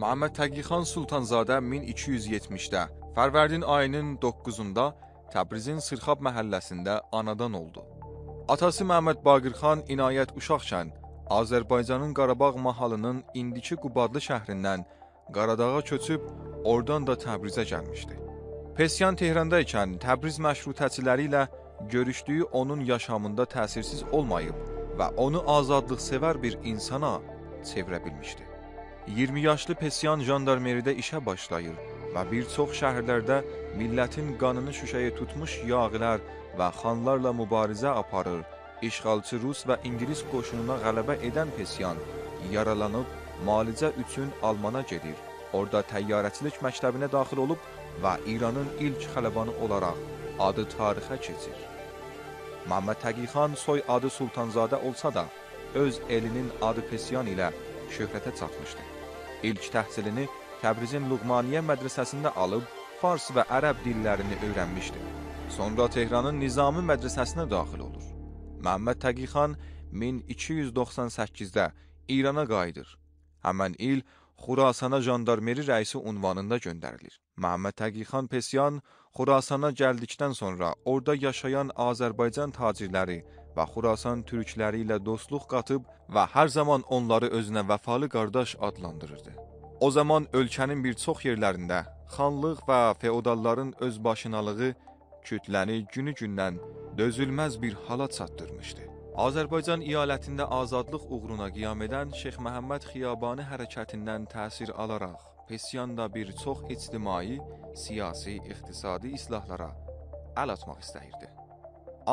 Məhəmməd Təqixan Sultanzadə 1270-də Fərvərdin ayının 9-da Təbrizin Sırxab məhəlləsində anadan oldu. Atası Məhəmməd Baqirxan inayət uşaqkən Azərbaycanın Qarabağ mahalının indiki Qubadlı şəhrindən Qaradağa köçüb, oradan da Təbrizə gəlmişdi. Pesyan Tehranda ikən Təbriz məşrutəçiləri ilə görüşdüyü onun yaşamında təsirsiz olmayıb və onu azadlıqsevər bir insana çevirə bilmişdi. 20 yaşlı Pesyan jandarmeridə işə başlayır və bir çox şəhərlərdə millətin qanını şüşəyə tutmuş yağilər və xanlarla mübarizə aparır. İşğalçı Rus və İngilis qoşununa qələbə edən Pesyan yaralanıb müalicə üçün Almana gedir. Orada təyyarəçilik məktəbinə daxil olub və İranın ilk xələbanı olaraq adı tarixə keçir. Məhəmməd Təqixan soy adı Sultanzadə olsa da, öz elinin adı Pesyan ilə şöhrətə çatmışdı. İlk təhsilini Təbrizin Luğmaniyyə mədrəsəsində alıb, fars və ərəb dillərini öyrənmişdi. Sonra Tehranın Nizami mədrəsəsinə daxil olur. Məhəmməd Təqixan 1298-də İrana qayıdır. Həmən il Xurasana jandarmeri rəisi unvanında göndərilir. Məhəmməd Təqixan Pesyan Xurasana gəldikdən sonra orada yaşayan Azərbaycan tacirləri və Xurasan türkləri ilə dostluq qatıb və hər zaman onları özünə vəfalı qardaş adlandırırdı. O zaman ölkənin bir çox yerlərində xanlıq və feodalların özbaşınalığı kütləni günü-gündən dözülməz bir hala çatdırmışdı. Azərbaycan əyalətində azadlıq uğruna qiyam edən Şeyx Məhəmməd Xiyabani hərəkətindən təsir alaraq, Pesyan da bir çox ictimai, siyasi, iqtisadi islahlara əl atmaq istəyirdi.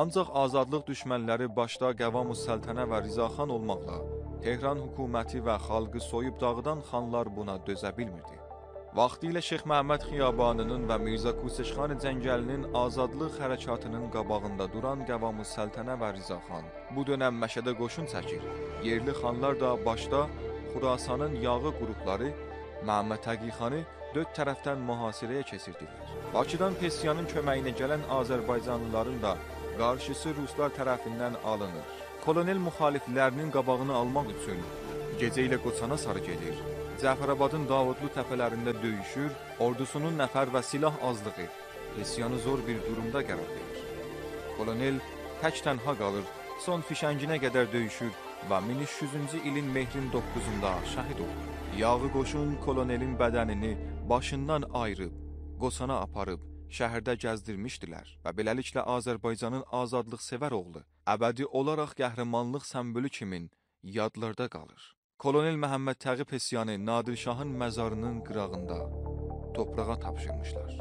Ancaq azadlıq düşmənləri başda Qəvam-ı Səltənə və Rizaxan olmaqla Tehran hökuməti və xalqı soyub dağıdan xanlar buna dözə bilmirdi. Vaxtilə Şeyx Məhəmməd Xiyabaninin və Mirzə Kuseşxan Cəngəlinin azadlıq hərəkatının qabağında duran Qəvam-ı Səltənə və Rizaxan bu dönəm Məşədə qoşun çəkir. Yerli xanlar da başda Xurasanın yağı qrupları Məhəmməd Təqixanı dörd tərəfdən mühasirəyə keçirdilər. Bakıdan Pesyanın köməyinə gələn Azərbaycanlıların da qarşısı ruslar tərəfindən alınır. Kolonel müxaliflərinin qabağını almaq üçün gecə ilə Qoçana sarı gedir. Cəfərabadın Davudlu təpələrində döyüşür, ordusunun nəfər və silah azlığı Pesyanı zor bir durumda qərar verir. Kolonel tək tənha qalır, son fişənginə qədər döyüşür və 1300-cü ilin mehrin 9-da şəhid olur. Yağı qoşun kolonelin bədənini başından ayırıb, Qoçana aparıb, şəhərdə gəzdirmişdilər və beləliklə Azərbaycanın azadlıqsevər oğlu əbədi olaraq qəhrəmanlıq sembolü kimi yadlarda qalır. Kolonel Məhəmməd Təği Pesyanı Nadir Şahın məzarının qırağında toprağa tapşırmışlar.